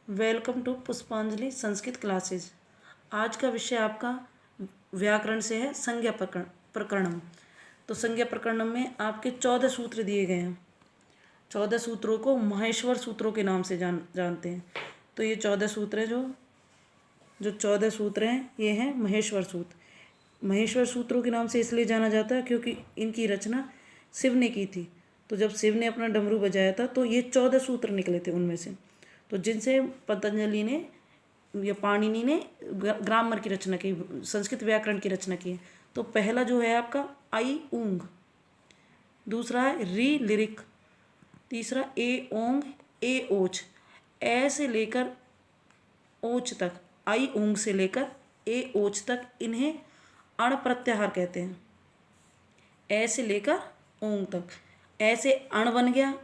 Welcome to पुष्पांजलि Sanskrit classes. आज का विषय आपका व्याकरण से है संज्ञा प्रकरणम। तो संज्ञा प्रकरणम में आपके 14 सूत्र दिए गए हैं। 14 सूत्रों को महेश्वर सूत्रों के नाम से जानते हैं। तो ये 14 सूत्र हैं जो 14 सूत्र हैं ये हैं महेश्वर सूत्र। महेश्वर सूत्रों के नाम से इसलिए जाना जाता है क्योंकि इनकी रचना शिव ने की थी। तो जब शिव ने अपना डमरू बजाया था तो ये 14 सूत्र निकले थे उनमें से, तो जिनसे पतंजलि ने या पाणिनि ने ग्रामर की रचना की, संस्कृत व्याकरण की रचना की है। तो पहला जो है आपका आई ऊंग, दूसरा है री लिरिक, तीसरा ए ओंग ए ओच, ए से लेकर ओच तक, आई ऊंग से लेकर ए ओच तक इन्हें अण प्रत्याहार कहते हैं। ए से लेकर ओंग तक, ए से अण बन गया,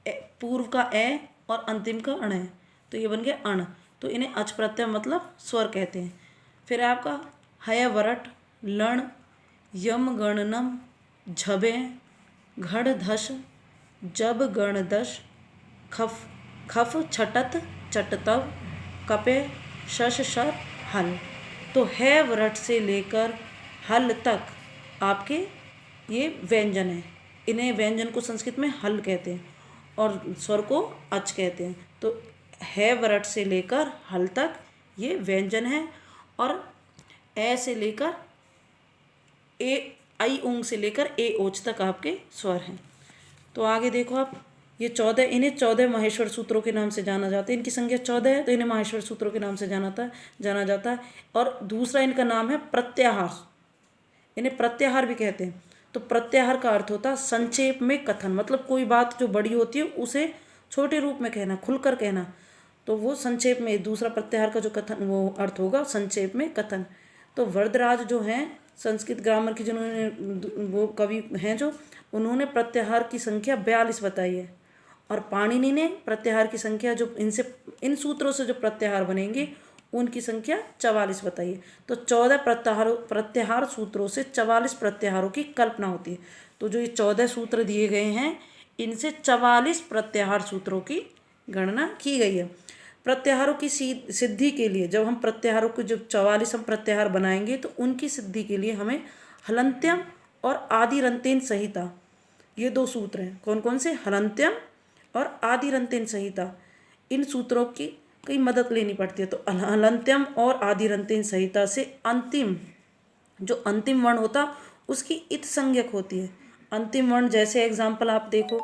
पूर्व का ए और अंतिम का अण है तो ये बन गया अण, तो इन्हें अच प्रत्यय मतलब स्वर कहते हैं। फिर आपका हय वरट लण यम गणनम झबे घड़ धस जब गण दश खफ खफ छटत चटतव कपे शश शर हल। तो है वरट से लेकर हल तक आपके ये व्यंजन है। इन्हें व्यंजन को संस्कृत में हल कहते हैं और स्वर को अच कहते हैं। तो है वरट से लेकर हल तक ये व्यंजन है और ए से लेकर ए आई ऊंग से लेकर ए ओच तक आपके स्वर हैं। तो आगे देखो आप, ये 14, इन्हें 14 महेश्वर सूत्रों के नाम से जाना जाता है। इनकी संख्या 14 है तो इन्हें महेश्वर सूत्रों के नाम से जाना जाता है। और दूसरा इनका नाम है प्रत्याहार, इन्हें प्रत्याहार भी कहते हैं। तो प्रत्याहार का अर्थ होता है संक्षेप में कथन, मतलब कोई बात जो बड़ी होती है उसे छोटे रूप में कहना, खुलकर कहना, तो वो संक्षेप में। दूसरा प्रत्याहार का जो कथन वो अर्थ होगा संक्षेप में कथन। तो वरदराज जो हैं संस्कृत ग्रामर की जिन्होंने वो कवि हैं जो, उन्होंने प्रत्याहार की संख्या 42 बताई है और पाणिनि ने प्रत्याहार की संख्या जो इन सूत्रों से जो प्रत्याहार बनेंगे उनकी संख्या 44 बताइए। तो 14 प्रत्याहार सूत्रों से 44 प्रत्याहारों की कल्पना होती है। तो जो ये 14 सूत्र दिए गए हैं इनसे 44 प्रत्याहार सूत्रों की गणना की गई है। प्रत्याहारों की सिद्धि के लिए जब हम प्रत्याहारों को जब 44 हम प्रत्याहार बनाएंगे तो उनकी सिद्धि के लिए हमें हलंत्यम और आदिरंतेन संहिता, ये 2 सूत्र हैं। कौन कौन से? हलंत्यम और आदिरंतेन संहिता, इन सूत्रों की कई मदद लेनी पड़ती है। तो हलंत्यम और आदिरंतेन संहिता से अंतिम जो अंतिम वर्ण होता उसकी इत संज्ञक होती है। अंतिम वर्ण जैसे एग्जाम्पल आप देखो,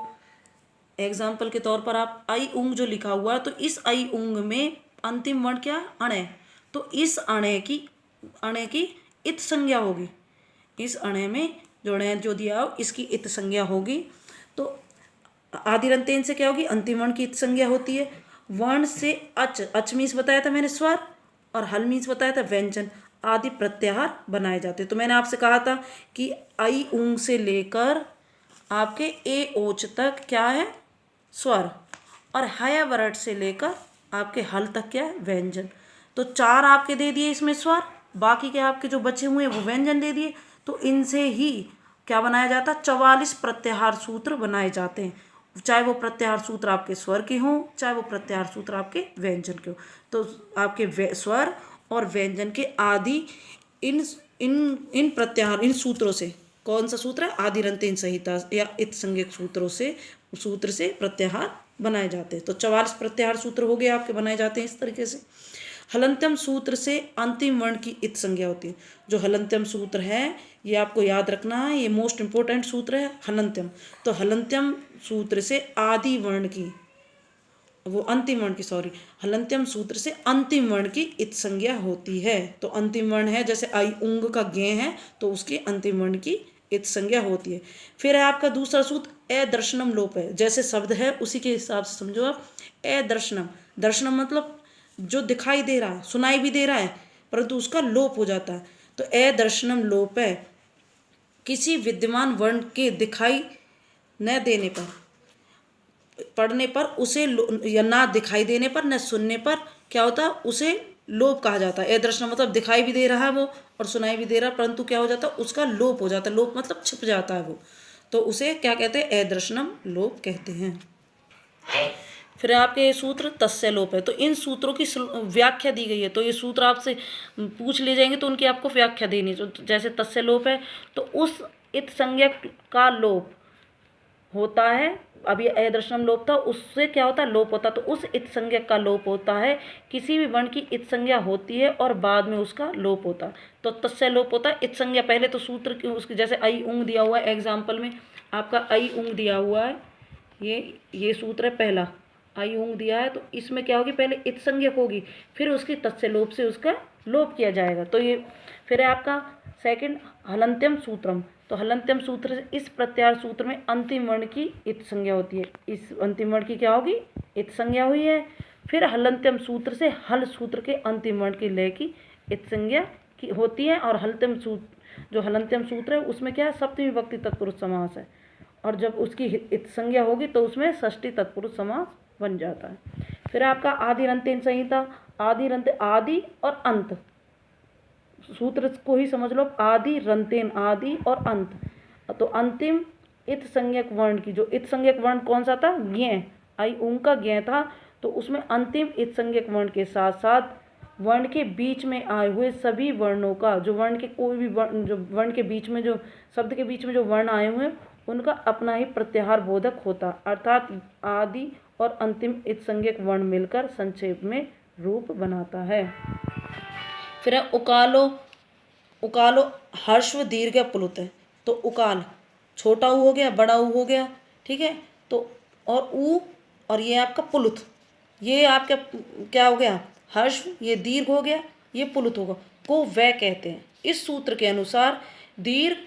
एग्जाम्पल के तौर पर आप आई ऊंग जो लिखा हुआ है तो इस आई ऊंग में अंतिम वर्ण क्या? अण है। तो इस अणे की इत संज्ञा होगी। इस अणे में जो अणे जो दिया हो इसकी इत संज्ञा होगी। तो आदिरंतेन से क्या होगी? अंतिम वर्ण की इत संज्ञा होती है। वर्ण से अच मीन्स बताया था मैंने स्वर, और हल मीन्स बताया था व्यंजन, आदि प्रत्याहार बनाए जाते। तो मैंने आपसे कहा था कि आई ऊंग से लेकर आपके ए ओच तक क्या है? स्वर, और हय वरट से लेकर आपके हल तक क्या है? व्यंजन। तो 4 आपके दे दिए इसमें स्वर, बाकी के आपके जो बचे हुए हैं वो व्यंजन दे दिए। तो इनसे ही क्या बनाया जाता है? 44 प्रत्याहार सूत्र बनाए जाते हैं, चाहे वो प्रत्याहार सूत्र आपके स्वर के हों चाहे वो प्रत्याहार सूत्र आपके व्यंजन के हों। तो आपके स्वर और व्यंजन के आदि इन इन इन प्रत्याहार इन सूत्रों से, कौन सा सूत्र है? आदिरंतेन संहिता या इत संज्ञक सूत्र से प्रत्याहार बनाए जाते हैं। तो 44 प्रत्याहार सूत्र हो गए आपके, बनाए जाते हैं इस तरीके से। हलंत्यम सूत्र से अंतिम वर्ण की इत संज्ञा होती है। जो हलंत्यम सूत्र है ये आपको याद रखना है, ये मोस्ट इंपोर्टेंट सूत्र है हलंत्यम। तो हलंत्यम सूत्र से आदि वर्ण की, वो अंतिम वर्ण की, सॉरी, हलंत्यम सूत्र से अंतिम वर्ण की इत संज्ञा होती है। तो अंतिम वर्ण है जैसे आई ऊंग का गे है तो उसकी अंतिम वर्ण की इत संज्ञा होती है। फिर है आपका दूसरा सूत्र ए दर्शनम लोप है। जैसे शब्द है उसी के हिसाब से समझो आप। ए दर्शनम, दर्शनम मतलब जो दिखाई दे रहा है, सुनाई भी दे रहा है परंतु उसका लोप हो जाता है। तो ए दर्शनम लोप है, किसी विद्यमान वर्ण के दिखाई न देने पर, पढ़ने पर उसे या ना दिखाई देने पर न सुनने पर क्या होता है? उसे लोप कहा जाता है। ए दर्शनम मतलब दिखाई भी दे रहा है वो और सुनाई भी दे रहा है परंतु क्या हो जाता है? उसका लोप हो जाता है। लोप मतलब छिप जाता है वो, तो उसे क्या कहते हैं? ए दर्शनम लोप कहते हैं। फिर आपके ये सूत्र तस्य लोप है। तो इन सूत्रों की व्याख्या दी गई है, तो ये सूत्र आपसे पूछ लिए जाएंगे तो उनकी आपको व्याख्या देनी है। तो जैसे तस्य लोप है तो उस इत संज्ञा का लोप होता है, अभी अदृश्यम लोप था, उससे क्या होता है, लोप होता है। तो उस इत संज्ञा का लोप होता है, किसी भी वर्ण की इत संज्ञा होती है और बाद में उसका लोप होता है, तो तस्य लोप होता है। इत संज्ञा पहले तो सूत्र की उसकी, जैसे आई उंग दिया हुआ है एग्जाम्पल में, आपका आई उंग दिया हुआ है, ये सूत्र है पहला, आई उंग दिया है, तो इसमें क्या होगी, पहले इत संज्ञक होगी, फिर उसकी तस्य लोप से उसका लोप किया जाएगा। तो ये फिर है आपका सेकंड हलंत्यम सूत्रम। तो हलंत्यम सूत्र से इस प्रत्याहार सूत्र में अंतिम वर्ण की इत संज्ञा होती है, इस अंतिम वर्ण की क्या होगी, इत संज्ञा हुई है। फिर हलंत्यम सूत्र से हल सूत्र के अंतिम वर्ण की लय की इत संज्ञा की होती है। और हलंत्यम सूत्र, जो हलंत्यम सूत्र है उसमें क्या है, सप्तमी विभक्ति तत्पुरुष समास है, और जब उसकी इत संज्ञा होगी तो उसमें षष्ठी तत्पुरुष समास बन जाता है। फिर आपका आदिरंत्यन संहिता, आदिरंत आदि और अंत, सूत्र को ही समझ लो, आदि रंतेन, आदि और अंत। तो अंतिम इत संज्ञक वर्ण की, जो इत संज्ञक वर्ण कौन सा था, ज्ञ, आई उंग का ज्ञ था, तो उसमें अंतिम इत संज्ञक वर्ण के साथ साथ वर्ण के बीच में आए हुए सभी वर्णों का, जो वर्ण के कोई भी वर्ण, जो वर्ण के बीच में, जो शब्द के बीच में जो वर्ण आए हुए हैं उनका अपना ही प्रत्याहार बोधक होता, अर्थात आदि और अंतिम इत संज्ञक वर्ण मिलकर संक्षेप में रूप बनाता है। फिर है उकालो, उकालो ह्रस्व दीर्घ प्लुत है। तो उकाल छोटा ऊ हो गया, बड़ा ऊ हो गया, ठीक है, तो और ऊ, और ये आपका पुलुत, ये आपका क्या हो गया, ह्रस्व, ये दीर्घ हो गया, ये पुलुत होगा, को वह कहते हैं। इस सूत्र के अनुसार दीर्घ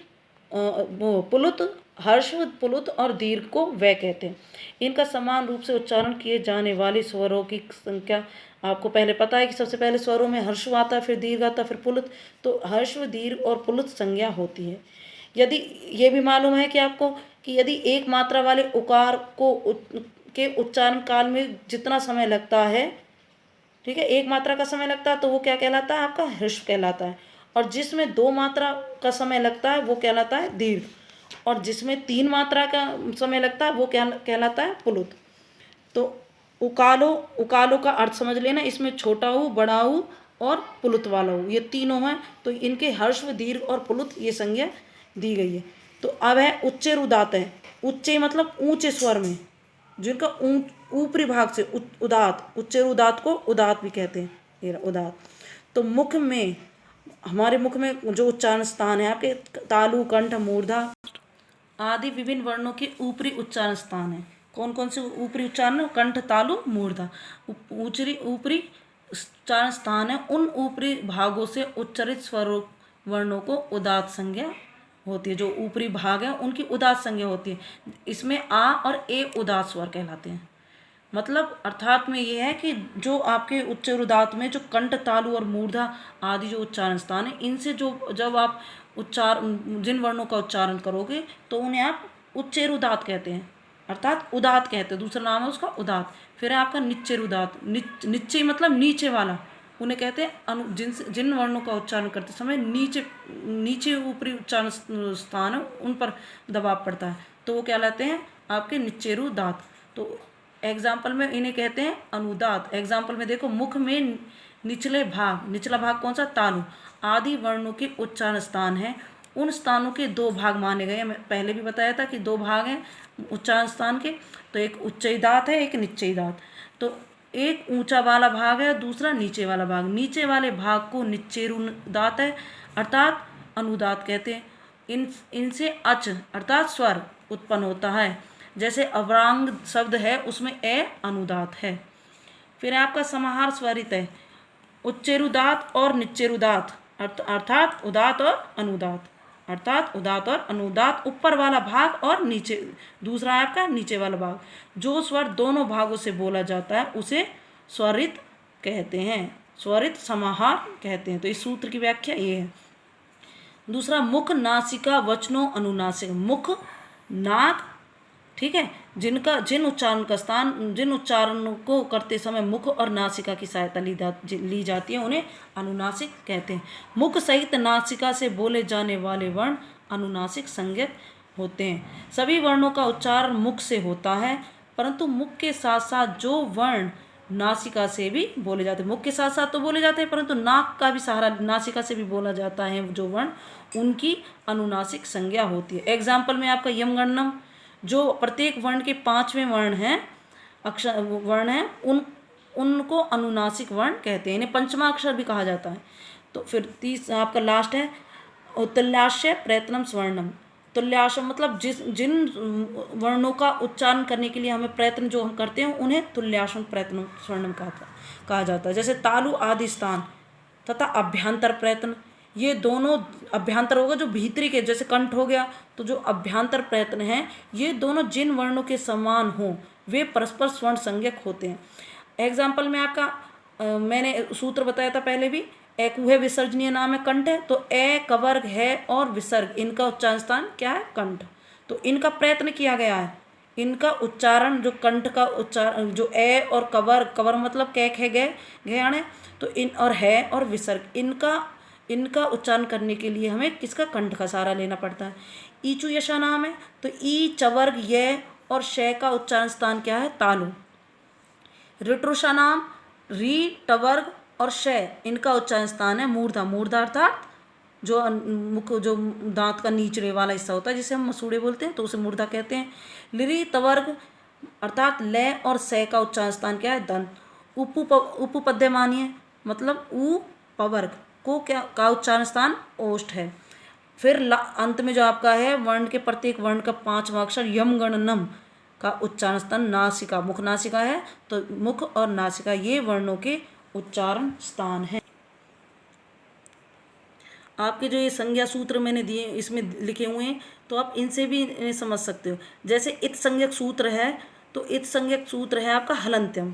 पुलुत, ह्रस्व, पुलुत और दीर्घ को वह कहते हैं। इनका समान रूप से उच्चारण किए जाने वाले स्वरों की संख्या आपको पहले पता है कि सबसे पहले स्वरों में ह्रस्व आता है, फिर दीर्घ आता है, फिर पुलुत। तो ह्रस्व, दीर्घ और पुलुत संज्ञा होती है। यदि ये भी मालूम है कि आपको कि यदि एक मात्रा वाले उकार को के उच्चारण काल में जितना समय लगता है, ठीक है, एक मात्रा का समय लगता है, तो वो क्या कहलाता है, आपका ह्रस्व कहलाता है। और जिसमें दो मात्रा का समय लगता है वो कहलाता है दीर्घ, और जिसमें तीन मात्रा का समय लगता है वो क्या कहलाता है, पुलुत। तो उकालो, उकालो का अर्थ समझ लेना, इसमें छोटा ऊ, बड़ा ऊ और पुलुत वाला ऊ, ये तीनों हैं, तो इनके ह्रस्व, दीर्घ और पुलुत ये संज्ञा दी गई है। तो अब है उच्चैर उदात है। उच्चै मतलब ऊंचे स्वर में, जिनका ऊपरी भाग से उदात, उच्चैर उदात को उदात भी कहते हैं, ये उदात। तो मुख में, हमारे मुख में जो उच्चारण स्थान है आपके, तालु, कंठ, मूर्धा आदि विभिन्न वर्णों के ऊपरी उच्चारण स्थान है। कौन कौन से ऊपरी उच्चारण, कंठ, तालु, मूर्धा, ऊपरी उच्चारण स्थान है। उन ऊपरी भागों से उच्चरित स्वरों वर्णों को उदात्त संज्ञा होती है। जो ऊपरी भाग है उनकी उदात्त संज्ञा होती है। इसमें आ और ए उदात्त स्वर कहलाते हैं। मतलब अर्थात में ये है कि जो आपके उच्चैर उदात्त में जो कंठ, तालु और मूर्धा आदि जो उच्चारण स्थान है, इनसे जो जब आप जिन वर्णों का उच्चारण करोगे तो उन्हें आप उच्चैर उदात्त कहते हैं, अर्थात उदात्त कहते हैं, दूसरा नाम है उसका उदात्त। फिर है आपका निच्चैर उदात्त, निच्चय मतलब नीचे वाला, उन्हें कहते हैं जिन वर्णों का उच्चारण करते समय नीचे ऊपरी उच्चारण स्थान है उन पर दबाव पड़ता है, तो वो कहलाते हैं आपके निच्चैर उदात्त। तो एग्जाम्पल में इन्हें कहते हैं अनुदात। एग्जाम्पल में देखो, मुख में निचले भाग, निचला भाग कौन सा, तालु आदि वर्णों के उच्चारण स्थान है। उन स्थानों के दो भाग माने गए हैं, मैं पहले भी बताया था कि दो भाग हैं उच्चारण स्थान के, तो एक उच्चई दात है, एक निच्चई दात। तो एक ऊंचा वाला भाग है, दूसरा नीचे वाला भाग। नीचे वाले भाग को निच्चेरुदात है अर्थात अनुदात कहते हैं। इनसे अच अर्थात स्वर उत्पन्न होता है। जैसे अवरांग शब्द है उसमें ए अनुदात है। फिर आपका समाहार स्वरित है, उच्चेरुदात और निच्चेरुदात अर्थात उदात और अनुदात, अर्थात उदात और अनुदात ऊपर वाला भाग और नीचे दूसरा है आपका नीचे वाला भाग। जो स्वर दोनों भागों से बोला जाता है उसे स्वरित कहते हैं, स्वरित समाहार कहते हैं। तो इस सूत्र की व्याख्या ये है। दूसरा मुख, नासिका, वचनों, अनुनासिक। मुख, नाक, ठीक है, जिन उच्चारण को करते समय मुख और नासिका की सहायता ली जाती है उन्हें अनुनासिक कहते हैं। मुख सहित नासिका से बोले जाने वाले वर्ण अनुनासिक संज्ञक होते हैं। सभी वर्णों का उच्चारण मुख से होता है, परंतु मुख के साथ साथ जो वर्ण नासिका से भी बोले जाते हैं, मुख के साथ साथ तो बोले जाते हैं परंतु नाक का भी सहारा नासिका से भी बोला जाता है, जो वर्ण उनकी अनुनासिक संज्ञा होती है। एग्जाम्पल में आपका यम गणनम, जो प्रत्येक वर्ण के 5वें वर्ण हैं, अक्षर वर्ण हैं, उनको अनुनासिक वर्ण कहते हैं, इन्हें पंचमा अक्षर भी कहा जाता है। तो फिर आपका लास्ट है तुल्याश्य प्रयत्नम स्वर्णम। तुल्याश्य मतलब जिन वर्णों का उच्चारण करने के लिए हमें प्रयत्न जो हम करते हैं उन्हें तुल्याश्य प्रयत्न स्वर्णम कहा जाता है। जैसे तालु आदि स्थान तथा अभ्यंतर प्रयत्न, ये दोनों अभ्यंतर होगा जो भीतरी के, जैसे कंठ हो गया, तो जो अभ्यंतर प्रयत्न है ये दोनों जिन वर्णों के समान हों वे परस्पर स्वर्ण संज्ञक होते हैं। एग्जाम्पल में आपका मैंने सूत्र बताया था पहले भी, एकूहे विसर्जनीय नाम है कंठ है, तो ए कवर्ग है और विसर्ग इनका उच्चारण स्थान क्या है कंठ। तो इनका प्रयत्न किया गया है, इनका उच्चारण जो कंठ का उच्चारण जो ए और कवर मतलब कैक है गए गयाण है, तो इन और है और विसर्ग इनका उच्चारण करने के लिए हमें किसका कंठ का सहारा लेना पड़ता है। ईचु यशा नाम है, तो ई चवर्ग ये और शय का उच्चारण स्थान क्या है तालु। ऋटुषा नाम री टवर्ग और शय इनका उच्चारण स्थान है मूर्धा। मूर्धा अर्थात जो मुख जो दांत का नीचले वाला हिस्सा होता है जिसे हम मसूड़े बोलते हैं, तो उसे मूर्धा कहते हैं। लिरी तवर्ग अर्थात लय और सय का उच्चारण स्थान क्या है दंत। उपपद्यमानीय मतलब ऊ पवर्ग को क्या का उच्चारण स्थान ओष्ठ है। फिर अंत में जो आपका है वर्ण के प्रत्येक वर्ण का 5वां अक्षर यम गण नम का उच्चारण स्थान नासिका, मुख नासिका है, तो मुख और नासिका ये वर्णों के उच्चारण स्थान है। आपके जो ये संज्ञा सूत्र मैंने दिए इसमें लिखे हुए हैं, तो आप इनसे भी इन्हें समझ सकते हो। जैसे इत संज्ञक सूत्र है, तो इत संज्ञक सूत्र है आपका हलंत्यम।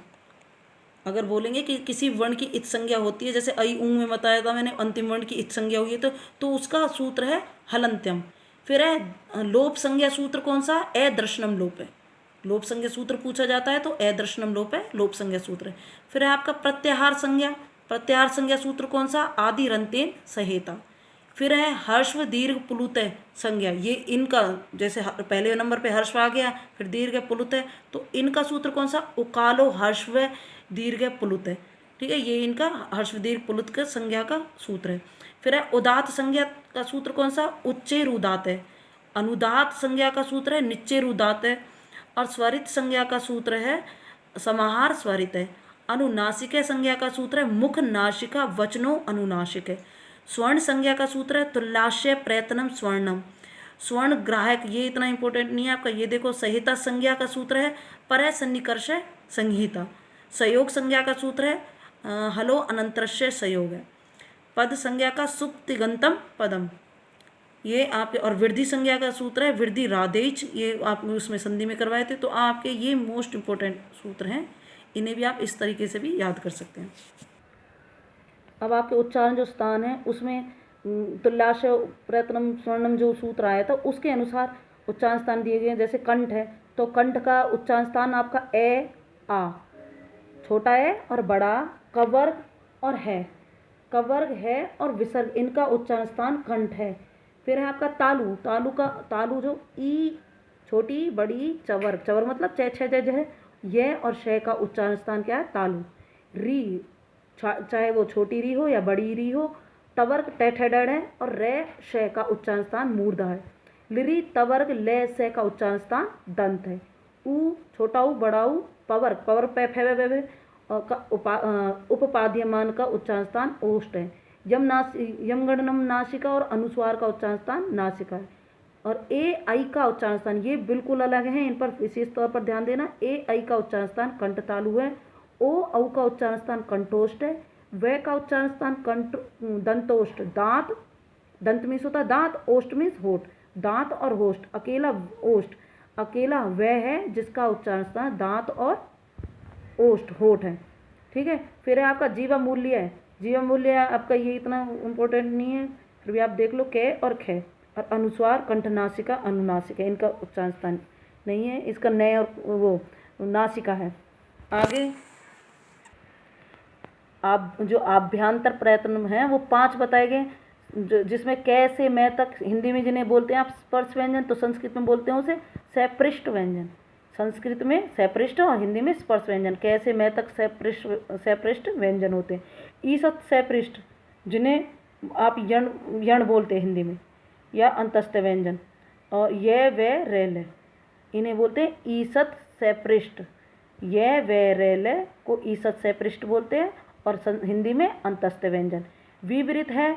अगर बोलेंगे कि किसी वर्ण की इत संज्ञा होती है, जैसे अई ऊं में बताया था मैंने अंतिम वर्ण की इत संज्ञा हुई है, तो उसका सूत्र है हलंत्यम। फिर है लोप संज्ञा सूत्र कौन सा, ए दर्शनम लोप है। लोप संज्ञा सूत्र पूछा जाता है तो ए दर्शनम लोप है, लोप संज्ञा सूत्र है। फिर है आपका प्रत्याहार संज्ञा, प्रत्याहार संज्ञा सूत्र कौन सा, आदि रंतेन सहेता। फिर है हर्षव दीर्घ पुलुत संज्ञा, ये इनका जैसे पहले नंबर पे हर्षव आ गया, फिर दीर्घ पुलुत है, तो इनका सूत्र कौन सा, उकालो हर्षव दीर्घ पुलुत है। ठीक है, ये इनका हर्षव दीर्घ पुलुत का संज्ञा का सूत्र है। फिर है उदात संज्ञा का सूत्र कौन सा, उच्चेर उदात है। अनुदात संज्ञा का सूत्र है निच्चेर उदात है। और स्वरित संज्ञा का सूत्र है समाहार स्वरित है। अनुनासिक संज्ञा का सूत्र है मुख नासिका वचनो अनुनासिक है। स्वर्ण संज्ञा का सूत्र है तुल्लाश्य प्रयत्नम स्वर्णम। स्वर्ण ग्राहक ये इतना इंपॉर्टेंट नहीं है आपका, ये देखो संहिता संज्ञा का सूत्र है पर सन्निकर्ष संहिता। संयोग संज्ञा का सूत्र है हलो अनंतरस्य संयोग है। पद संज्ञा का सुप्तिगंतम पदम ये आपके, और वृद्धि संज्ञा का सूत्र है वृद्धि राधेच, ये आप उसमें संधि में करवाए थे, तो आपके ये मोस्ट इंपॉर्टेंट सूत्र हैं, इन्हें भी आप इस तरीके से भी याद कर सकते हैं। अब आपके उच्चारण जो स्थान है उसमें तुल्याश्य प्रयत्नम स्वर्णम जो सूत्र आया था उसके अनुसार उच्चारण स्थान दिए गए हैं। जैसे कंठ है तो कंठ का उच्चारण स्थान आपका ए आ, छोटा है और बड़ा, कवर्ग और है, कवर्ग है और विसर्ग इनका उच्चारण स्थान कंठ है। फिर है आपका तालु, तालु जो ई छोटी बड़ी चवर्ग, चवर्ग मतलब छः जज है, ये और शय का उच्चारण स्थान क्या है तालु। री चाहे वो छोटी री हो या बड़ी री हो, तवर्ग टैठेडड़ है और रे शय का उच्चारण स्थान मूर्धा है। लिरी तवर्ग ले से का उच्चारण स्थान दंत है। ऊ छोटा ऊ बड़ा ऊ, पवर्ग पे फे का उपपाद्यमान का उच्चारण स्थान ओष्ठ है। यमगणनम नासिका और अनुस्वार का उच्चारण स्थान नासिका है। और ए आई का उच्चारण स्थान ये बिल्कुल अलग है, इन पर विशेष तौर पर ध्यान देना। ए आई का उच्चारण स्थान कंठ तालु है। ओ औ का उच्चारण स्थान कंठोष्ठ है। व का उच्चारण स्थान कंठ दंतोष्ठ, दांत, दंत मीन्स होता है दांत, ओष्ठ मीन्स होठ, दांत और होष्ठ, अकेला ओष्ठ, अकेला व है जिसका उच्चारण स्थान दांत और ओष्ठ होठ है। ठीक है, फिर है आपका जीवा मूल्य है। जीवा मूल्य आपका ये इतना इम्पोर्टेंट नहीं है, फिर भी आप देख लो कै और खे। और अनुस्वार कंठ नासिका अनुनासिका इनका उच्चारण स्थान नहीं है, इसका नय और वो नासिका है। आगे आप जो आभ्यंतर प्रयत्न हैं वो 5 बताए गए, जिसमें कै से मैं तक हिंदी में जिन्हें बोलते हैं आप स्पर्श व्यंजन, तो संस्कृत में बोलते हैं उसे सपृष्ठ व्यंजन। संस्कृत में सपृष्ठ और हिंदी में स्पर्श व्यंजन। कैसे मैं तक सपृष्ठ व्यंजन होते हैं। ईसत सपृष्ठ जिन्हें आप यण यण बोलते हैं हिंदी में, या अंतस्थ व्यंजन, और यह व रेल इन्हें बोलते हैं ईसत सपृष्ठ। यह व रेल को ईसत सपृष्ठ बोलते हैं और हिंदी में अंतस्थ व्यंजन। विवृत है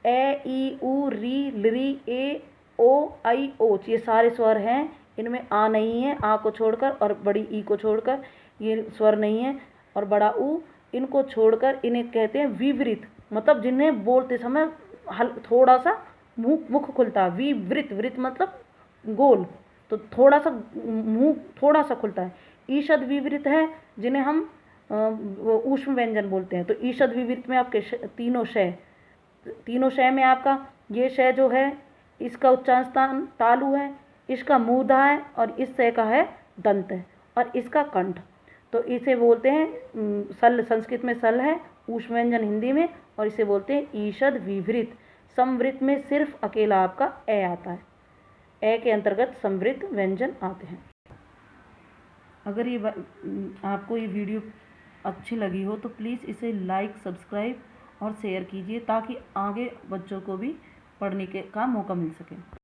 ए ई उ री लरी ए ओ आई ओ, ये सारे स्वर हैं, इनमें आ नहीं है, आ को छोड़कर, और बड़ी ई को छोड़कर ये स्वर नहीं है, और बड़ा ऊ इनको छोड़कर इन्हें कहते हैं विवृत, मतलब जिन्हें बोलते समय थोड़ा सा मुख खुलता है। विवृत, वृत मतलब गोल, तो थोड़ा सा मुंह थोड़ा सा खुलता है। ईषद विवृत है जिन्हें हम ऊष्म व्यंजन बोलते हैं। तो ईषद विवृत में आपके तीनों शय में आपका ये शय जो है इसका उच्चारण स्थान तालु है, इसका मूर्धा है, और इस शय का है दंत है, और इसका कंठ। तो इसे बोलते हैं सल, संस्कृत में सल है, ऊष्म व्यंजन हिंदी में, और इसे बोलते हैं ईषद विवृत। संवृत में सिर्फ अकेला आपका ए आता है, ए के अंतर्गत संवृत व्यंजन आते हैं। अगर ये आपको ये वीडियो अच्छी लगी हो तो प्लीज़ इसे लाइक, सब्सक्राइब और शेयर कीजिए, ताकि आगे बच्चों को भी पढ़ने का मौका मिल सके।